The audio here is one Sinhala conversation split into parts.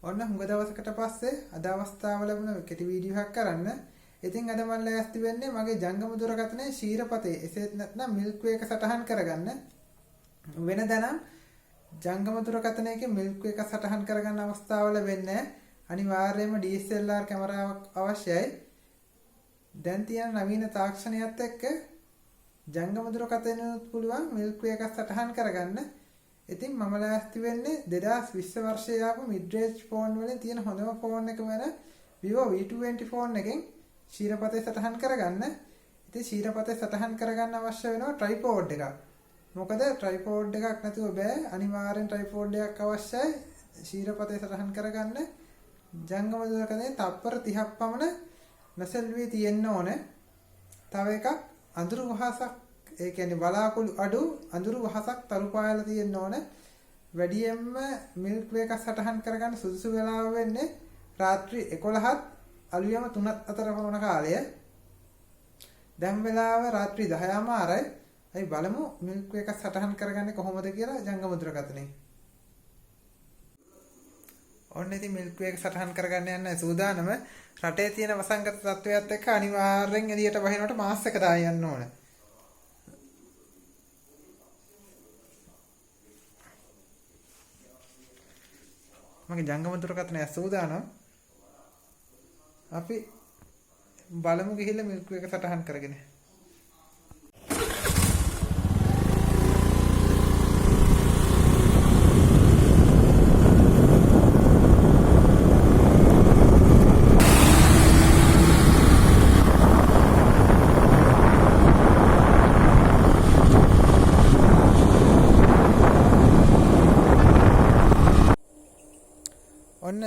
ඔන්න හුඟ දවසකට පස්සේ අද අවස්ථාව ලැබුණ කෙටි වීඩියෝ එකක් කරන්න. ඉතින් අද මම ලෑස්ති වෙන්නේ මගේ ජංගම දුරකථනයේ ශීරපතේ එසේත් නැත්නම් මිල්ක් වේ එක සටහන් කරගන්න. වෙනදනම් ජංගම දුරකථනයක මිල්ක් වේ එක සටහන් කරගන්න අවස්ථාව ලැබෙන්නේ අනිවාර්යයෙන්ම DSLR කැමරාවක් අවශ්‍යයි. දැන් තියෙන නවීන තාක්ෂණයත් එක්ක ජංගම දුරකථනයත් පුළුවන් මිල්ක් වේ එක සටහන් කරගන්න. ඉතින් මම ලෑස්ති වෙන්නේ 2020 වර්ෂයේ ආපු මිඩ් රේන්ජ් ෆෝන් වලින් තියෙන හොඳම ෆෝන් එක වෙන vivo v20 ෆෝන් එකෙන් ශීරපතේ සටහන් කරගන්න. ඉතින් ශීරපතේ සටහන් කරගන්න අවශ්‍ය වෙනවා ට්‍රයිපෝඩ් එකක්. මොකද ට්‍රයිපෝඩ් එකක් නැතුව බෑ. අනිවාර්යෙන් ට්‍රයිපෝඩ් එකක් අවශ්‍යයි ශීරපතේ සටහන් කරගන්න. ජංගම දුරකථනයේ තත්පර 30ක් පමණ නැසෙල්වී තියෙන්න ඕනේ. තව එකක් අඳුරු වහසක්, ඒ කියන්නේ බලාකුළු අඩු අඳුරු වහසක් තරු පායලා තියෙන්න ඕනේ. වැඩියෙන්ම මිල්ක් වේ එකක් සටහන් කරගන්න සුදුසු වෙලාව වෙන්නේ රාත්‍රී 11ත් අලුයම 3ත් අතර වන කාලය. දැන් වෙලාව රාත්‍රී 10:00මාරයි. අපි බලමු මිල්ක් වේ එකක් සටහන් කරගන්නේ කොහොමද කියලා ජංගම දුරකථනයේ. ඔන්න ඉතින් මිල්ක් වේ එක සටහන් කරගන්න යන්න සූදානම. රටේ තියෙන වසංගත තත්ත්වයක් එක්ක අනිවාර්යෙන් එළියට බහිනකොට මාස් එක දාලා යන්න ඕනේ. මගේ ජංගම දුරකථනය සූදානම්. අපි බලමු ගිහිල්ලා මිල්ක් වේ එක සටහන් කරගෙන. ඔන්න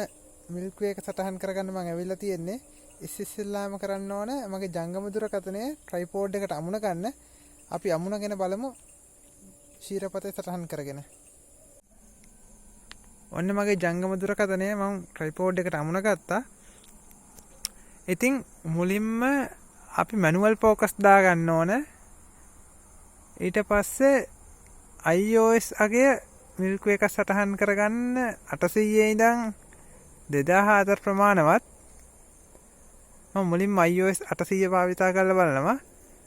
මිල්ක් වේ එක සටහන් කරගන්න මම ඇවිල්ලා තියෙන්නේ. ඉස්සෙල්ලාම කරන්න ඕන මගේ ජංගම දුරකථනයේ ට්‍රයිපෝඩ් එකට අමුණ ගන්න. අපි අමුණගෙන බලමු ශීරපතේ සටහන් කරගෙන. ඔන්න මගේ ජංගම දුරකථනය මම ට්‍රයිපෝඩ් එකට අමුණ ගත්තා. ඉතින් මුලින්ම අපි මැනුවල් ફોකස් දාගන්න ඕන. ඊට පස්සේ iOS අගය මිල්ක් වේ එක සටහන් කරගන්න 800 ඉඳන් 2004 ප්‍රමාණවත්. මම මුලින්ම iOS 800 භාවිතා කරලා බලනවා.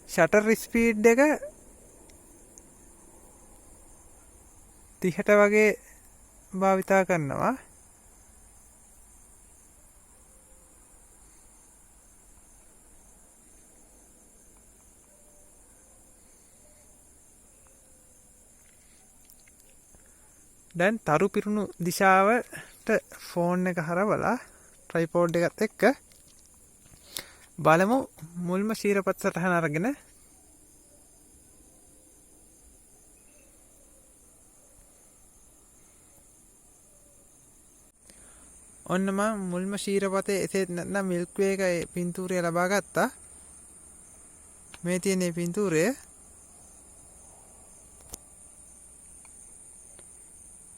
ෂටර් ස්පීඩ් එක 30ට වගේ භාවිතා කරනවා. දැන් තරු පිරුණු දිශාවට ෆෝන් එක හරවලා ට්‍රයිපෝඩ් එකත් එක්ක බලමු මුල්ම ශීරපත සටහන අරගෙන. ඔන්න මම මුල්ම ශීරපතේ එසේත් නැත්නම් මිල්ක් වේ එකේ පින්තූරය ලබා ගත්තා. මේ තියෙන පින්තූරය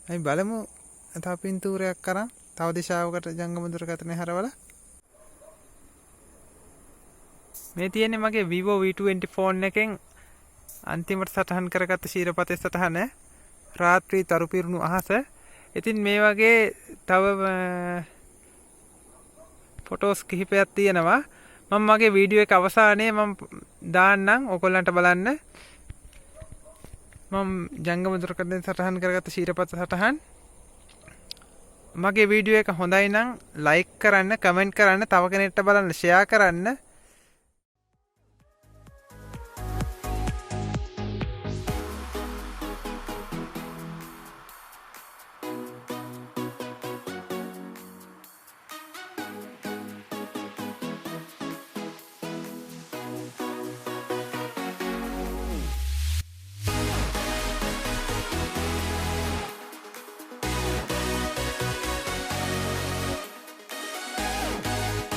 අපි බලමු තව පින්තූරයක් කරන් තව දිශාවකට ජංගම දුරකථනය හරවලා. මේ තියෙන්නේ මගේ vivo v20 ෆෝන් එකෙන් අන්තිමට සටහන් කරගත්ත ශීරපතේ සටහන. රාත්‍රී තරු පිරුණු අහස. ඉතින් මේ වගේ තව ෆොටෝස් කිහිපයක් තියෙනවා. මම මගේ වීඩියෝ එක අවසානයේ මම දාන්නම් ඔයගොල්ලන්ට බලන්න. මම ජංගම දුරකථනයෙන් සටහන් කරගත්ත ශීරපත සටහන්. මගේ වීඩියෝ එක හොඳයි නම් ලයික් කරන්න, කමෙන්ට් කරන්න, තව කෙනෙක්ට බලන්න ෂෙයා කරන්න.